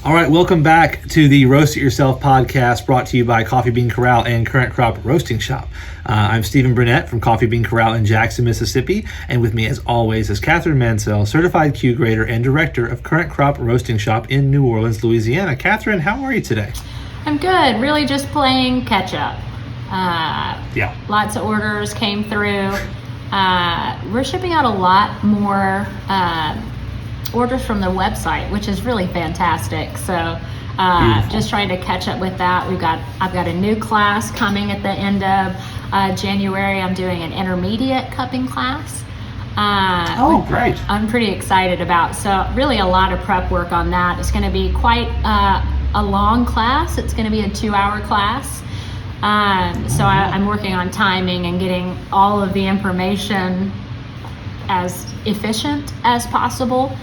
All right, welcome back to the Roast It Yourself podcast, brought to you by Coffee Bean Corral and Current Crop Roasting Shop. I'm Stephen Burnett from Coffee Bean Corral in Jackson, Mississippi, and with me as always is Catherine MASL, certified Q grader and director of Current Crop Roasting Shop in New Orleans, Louisiana. Catherine, how are you today? I'm good. Really just playing catch up. Lots of orders came through. We're shipping out a lot more orders from the website, which is really fantastic. So just trying to catch up with that. I've got a new class coming at the end of January. I'm doing an intermediate cupping class. Great. I'm pretty excited about. So really a lot of prep work on that. It's going to be quite a long class. It's going to be a 2-hour class. So I'm working on timing and getting all of the information as efficient as possible,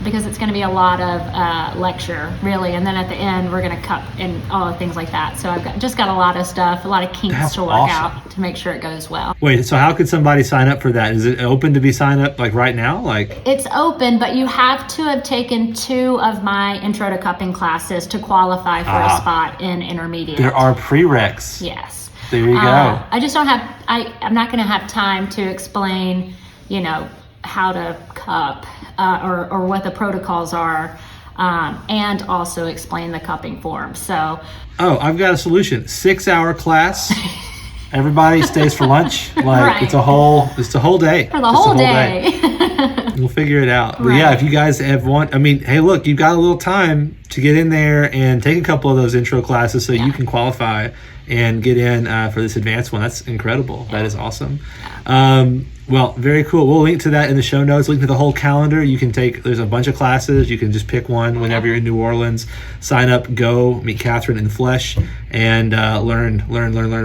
because it's going to be a lot of lecture, really, and then at the end we're going to cup and all the things like that. So I've just got a lot of stuff, a lot of kinks to work out to make sure it goes well. Wait, so how could somebody sign up for that? Is it open to be signed up like right now? It's open, but you have to have taken 2 of my intro to cupping classes to qualify for a spot in intermediate. There are prereqs. Yes. There you go. I just don't have, I'm not going to have time to explain, how to cup or what the protocols are, and also explain the cupping form. So. I've got a solution. 6-hour class. Everybody stays for lunch. Right. It's a whole day. For the whole day. We'll figure it out. But right. Yeah, if you guys hey, look, you've got a little time to get in there and take a couple of those intro classes so you can qualify and get in for this advanced one. That's incredible. Yeah. That is awesome. Well, very cool. We'll link to that in the show notes, link to the whole calendar. You can there's a bunch of classes. You can just pick one whenever you're in New Orleans. Sign up, go meet Catherine in flesh, and learn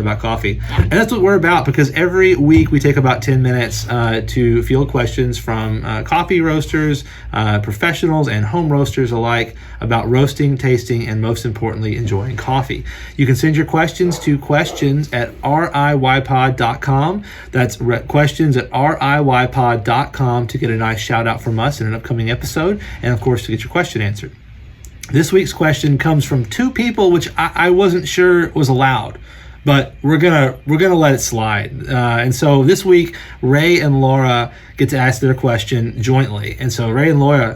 about coffee. And that's what we're about, because every week we take about 10 minutes to field questions from coffee roasters, professionals, and home roasters alike about roasting, tasting, and most importantly, enjoying coffee. You can send your questions to questions@riypod.com. That's questions@riypod.com to get a nice shout out from us in an upcoming episode, and of course to get your question answered. This week's question comes from 2 people, which I wasn't sure was allowed, but we're gonna let it slide. And so this week, Ray and Laura get to ask their question jointly. And so Ray and Laura,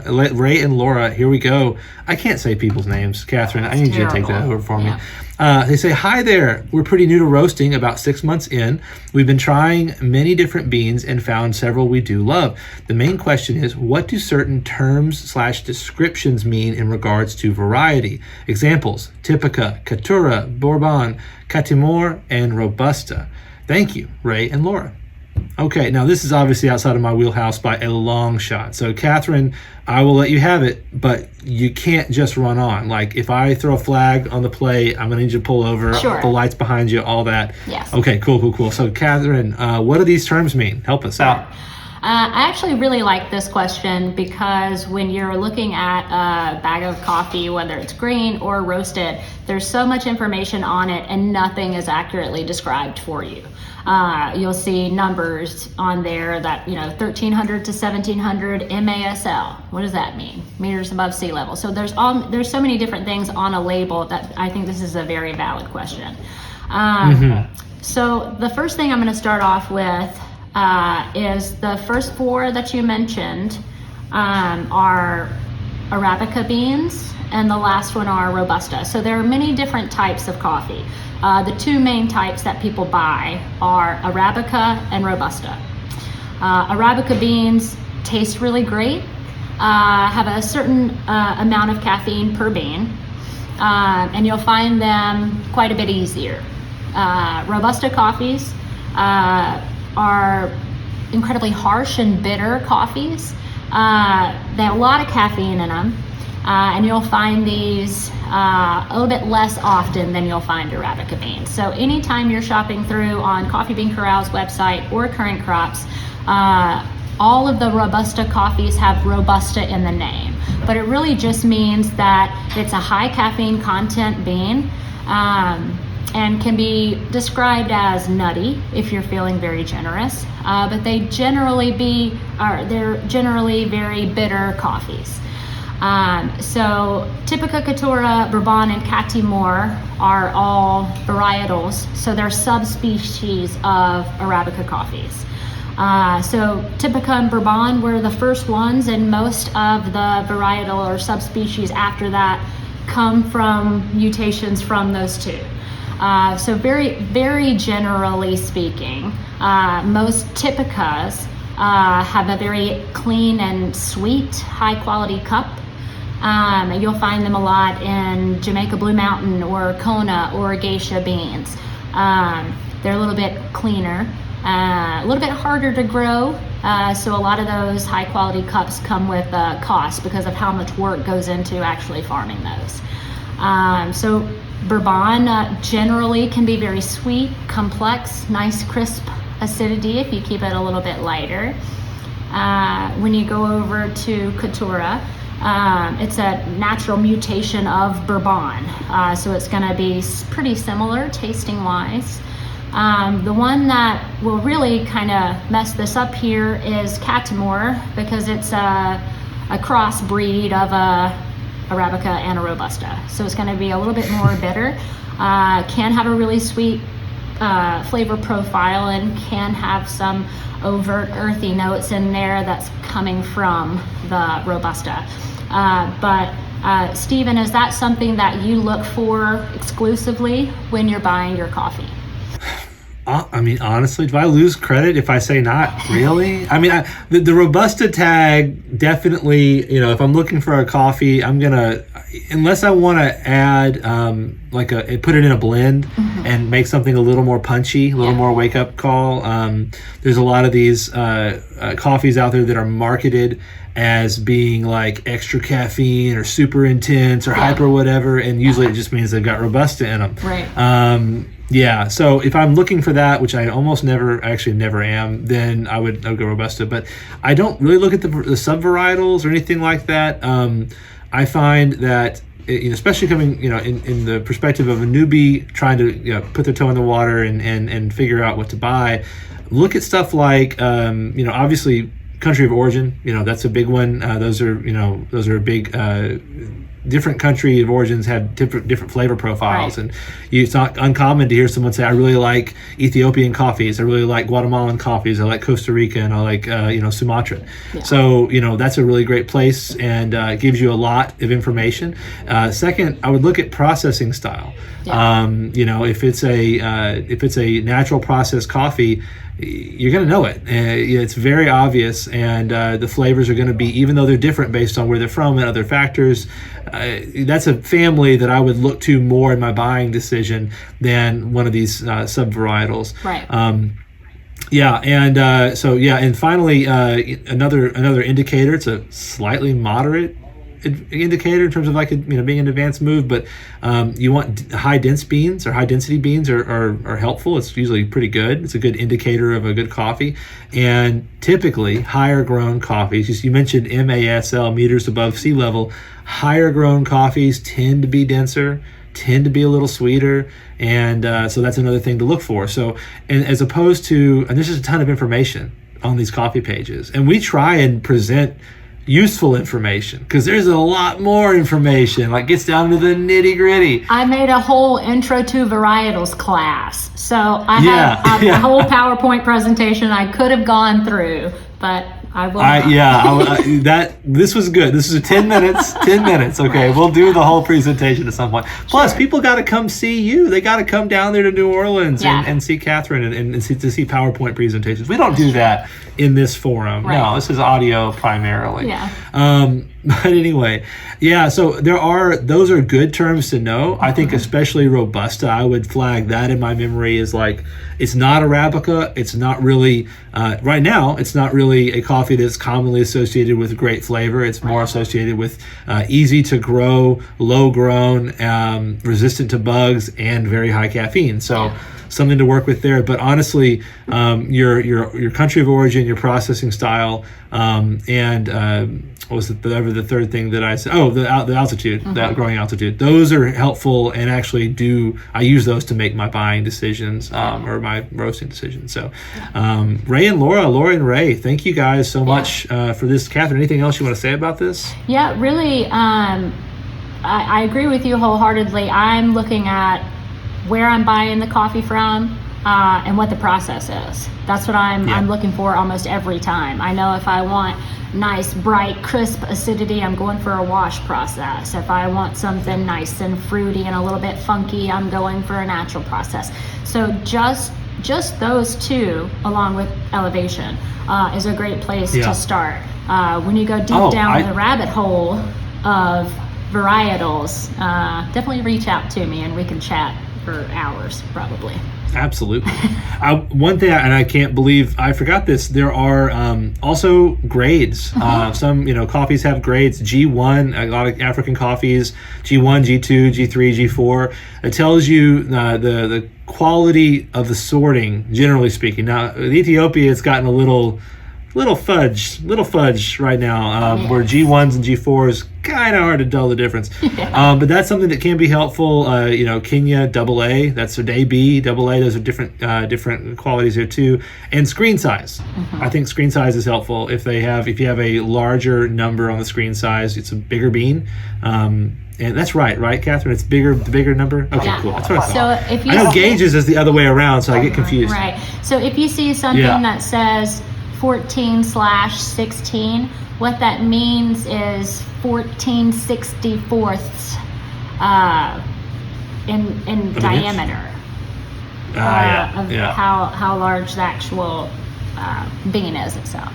here we go. I can't say people's names. Catherine, I need you to take that over for me. They say, "Hi there. We're pretty new to roasting, about 6 months in. We've been trying many different beans and found several we do love. The main question is, what do certain terms/descriptions mean in regards to variety? Examples: Typica, Caturra, Bourbon, Catimor, and Robusta. Thank you, Ray and Laura." Okay, now this is obviously outside of my wheelhouse by a long shot. So Catherine, I will let you have it, but you can't just run on. If I throw a flag on the play, I'm gonna need you to pull over. Sure. The lights behind you, all that. Yes. Okay, cool. So Catherine, what do these terms mean? Help us out. I actually really like this question, because when you're looking at a bag of coffee, whether it's green or roasted, there's so much information on it and nothing is accurately described for you. You'll see numbers on there that, 1,300 to 1,700 MASL. What does that mean? Meters above sea level. So there's so many different things on a label that I think this is a very valid question. So the first thing I'm going to start off with is the first 4 that you mentioned are Arabica beans, and the last one are Robusta. So there are many different types of coffee. The 2 main types that people buy are Arabica and Robusta. Arabica beans taste really great, have a certain amount of caffeine per bean, and you'll find them quite a bit easier. Robusta coffees are incredibly harsh and bitter coffees. They have a lot of caffeine in them, and you'll find these a little bit less often than you'll find Arabica beans. So anytime you're shopping through on Coffee Bean Corral's website or Current Crops, all of the Robusta coffees have Robusta in the name, but it really just means that it's a high caffeine content bean, and can be described as nutty if you're feeling very generous, but they're generally very bitter coffees. So Typica, Caturra, Bourbon, and Cat Timor are all varietals. So they're subspecies of Arabica coffees. So Typica and Bourbon were the first ones, and most of the varietal or subspecies after that come from mutations from those two. So very, very generally speaking, most Typicas have a very clean and sweet, high quality cup. You'll find them a lot in Jamaica Blue Mountain or Kona or Geisha beans. They're a little bit cleaner, a little bit harder to grow. So a lot of those high quality cups come with cost because of how much work goes into actually farming those. So Bourbon generally can be very sweet, complex, nice crisp acidity if you keep it a little bit lighter. When you go over to Caturra, it's a natural mutation of Bourbon, so it's going to be pretty similar tasting wise. The one that will really kind of mess this up here is Cat Timor, because it's a crossbreed of a Arabica and a Robusta, so it's going to be a little bit more bitter. Can have a really sweet flavor profile and can have some overt earthy notes in there that's coming from the Robusta. But Stephen, is that something that you look for exclusively when you're buying your coffee? I mean, honestly, do I lose credit if I say not really? I mean, the Robusta tag definitely, if I'm looking for a coffee, I'm going to, unless I want to add put it in a blend and make something a little more punchy, a little more wake up call. There's a lot of these coffees out there that are marketed as being like extra caffeine or super intense or hyper whatever, and usually it just means they've got Robusta in them. Right. Yeah, so if I'm looking for that, which I almost never am, then I would go Robusta. But I don't really look at the sub-varietals or anything like that. I find that, especially coming, in the perspective of a newbie trying to put their toe in the water and figure out what to buy, look at stuff like, obviously country of origin. That's a big one. Those are big. Different country of origins have different flavor profiles, and it's not uncommon to hear someone say, I really like Ethiopian coffees, I really like Guatemalan coffees, I like Costa Rica, and I like Sumatra. So that's a really great place, and it gives you a lot of information. Second, I would look at processing style. If it's a natural processed coffee, you're going to know it. It's very obvious, and the flavors are going to be, even though they're different based on where they're from and other factors, that's a family that I would look to more in my buying decision than one of these sub-varietals. Right. And finally, another indicator, it's a slightly moderate indicator in terms of being an advanced move, but you want high density beans are helpful. It's usually pretty good. It's a good indicator of a good coffee. And typically higher grown coffees, you mentioned MASL, meters above sea level, higher grown coffees tend to be denser, tend to be a little sweeter, and so that's another thing to look for. So, and as opposed to, and there's just a ton of information on these coffee pages, and we try and present useful information because there's a lot more information, like gets down to the nitty gritty. I made a whole intro to varietals class, so I have a whole PowerPoint presentation I could have gone through, but I will not. This was good. This is 10 minutes. 10 minutes. Okay, we'll do the whole presentation at some point. Plus, people got to come see you. They got to come down there to New Orleans and see Catherine and see PowerPoint presentations. We don't do that in this forum. Right. No, this is audio primarily. Yeah. But anyway, so those are good terms to know. I think especially Robusta, I would flag that in my memory as like, it's not Arabica. It's not really, right now, it's not really a coffee that's commonly associated with great flavor. It's more associated with easy to grow, low grown, resistant to bugs, and very high caffeine. So something to work with there. But honestly, your country of origin, your processing style, and what was the third thing that I said? Oh, the altitude, the growing altitude. Those are helpful, and actually I use those to make my buying decisions or my roasting decisions. So Ray and Laura and Ray, thank you guys so much for this. Catherine, anything else you want to say about this? Yeah, really, I agree with you wholeheartedly. I'm looking at where I'm buying the coffee from and what the process is. That's what I'm looking for almost every time. I know if I want nice, bright, crisp acidity, I'm going for a wash process. If I want something nice and fruity and a little bit funky, I'm going for a natural process. So just those two, along with elevation, is a great place to start. When you go deep down the rabbit hole of varietals, definitely reach out to me and we can chat for hours, probably. Absolutely. One thing, and I can't believe I forgot this, there are also grades. Some coffees have grades. G1, a lot of African coffees, G1, G2, G3, G4. It tells you the quality of the sorting, generally speaking. Now, in Ethiopia, it's gotten a little fudge right now, where G1s and G4s kind of hard to tell the difference. But that's something that can be helpful. Kenya AA, that's a day B, AA, those are different qualities there too. And screen size. I think screen size is helpful. If you have a larger number on the screen size, it's a bigger bean. And that's right, Catherine? It's the bigger number? Okay, cool. That's what I thought. So if you I know gauges is the other way around, so I get confused. Right. So if you see something that says 14/16, what that means is 14/64ths in diameter of how large the actual bean is itself.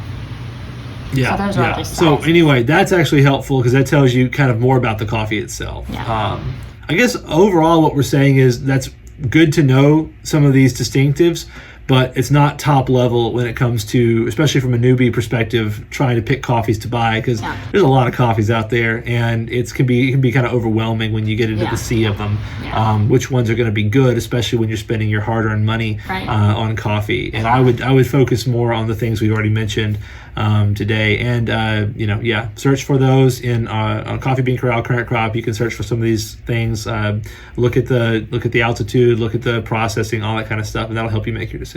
Yeah. So those are just So sizes. anyway, that's actually helpful because that tells you kind of more about the coffee itself. Yeah. I guess overall what we're saying is that's good to know some of these distinctives, but it's not top level when it comes to, especially from a newbie perspective, trying to pick coffees to buy, because there's a lot of coffees out there, and it can be kind of overwhelming when you get into the sea of them. Which ones are going to be good, especially when you're spending your hard-earned money on coffee. And I would focus more on the things we've already mentioned today, and search for those on Coffee Bean Corral, Current Crop. You can search for some of these things. Look at the altitude, look at the processing, all that kind of stuff, and that'll help you make your decision.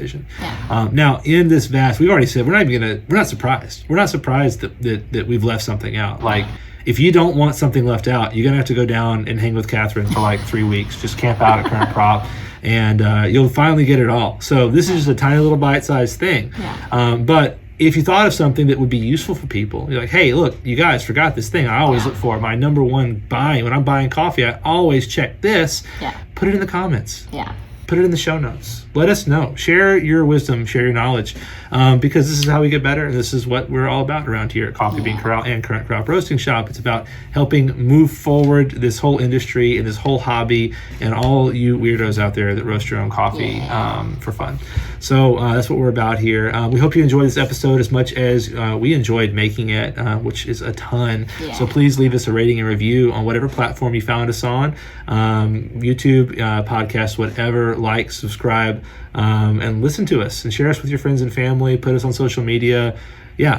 Now, in this we've already said we're not surprised. We're not surprised that we've left something out. Like, if you don't want something left out, you're gonna have to go down and hang with Catherine for like 3 weeks. Just camp out at Current Crop, and you'll finally get it all. So this is just a tiny little bite-sized thing. But if you thought of something that would be useful for people, you're like, hey, look, you guys forgot this thing I always look for. My number one buying, when I'm buying coffee, I always check this. Put it in the comments. Put it in the show notes. Let us know. Share your wisdom, share your knowledge, because this is how we get better, and this is what we're all about around here at Coffee Bean Corral and Current Crop Roasting Shop. It's about helping move forward this whole industry and this whole hobby, and all you weirdos out there that roast your own coffee for fun. So that's what we're about here. We hope you enjoyed this episode as much as we enjoyed making it, which is a ton. So please leave us a rating and review on whatever platform you found us on, YouTube, podcast, whatever. Like, subscribe, and listen to us, and share us with your friends and family. Put us on social media.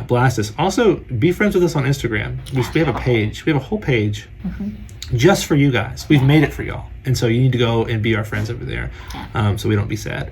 Blast us. Also, be friends with us on Instagram. We have a page. We have a whole page just for you guys. We've made it for y'all. And so you need to go and be our friends over there, so we don't be sad.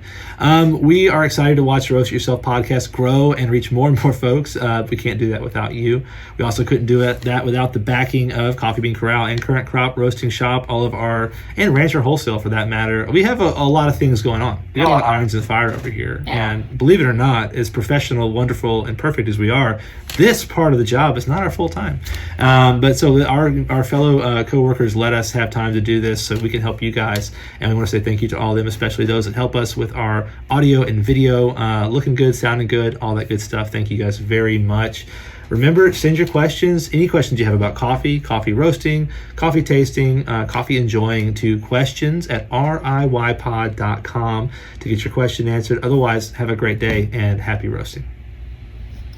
We are excited to watch the Roast It Yourself podcast grow and reach more and more folks. We can't do that without you. We also couldn't do that without the backing of Coffee Bean Corral and Current Crop Roasting Shop, and Rancher Wholesale for that matter. We have a lot of things going on. We have a lot of irons in the fire over here. And believe it or not, as professional, wonderful, and perfect as we are, this part of the job is not our full time. But so our fellow co-workers let us have time to do this so we can help you guys, and we want to say thank you to all of them, especially those that help us with our audio and video, looking good, sounding good, all that good stuff. Thank you guys very much. Remember, send your questions, any questions you have about coffee roasting, coffee tasting, coffee enjoying, to questions@riypod.com to get your question answered. Otherwise, have a great day and happy roasting.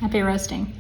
Happy roasting.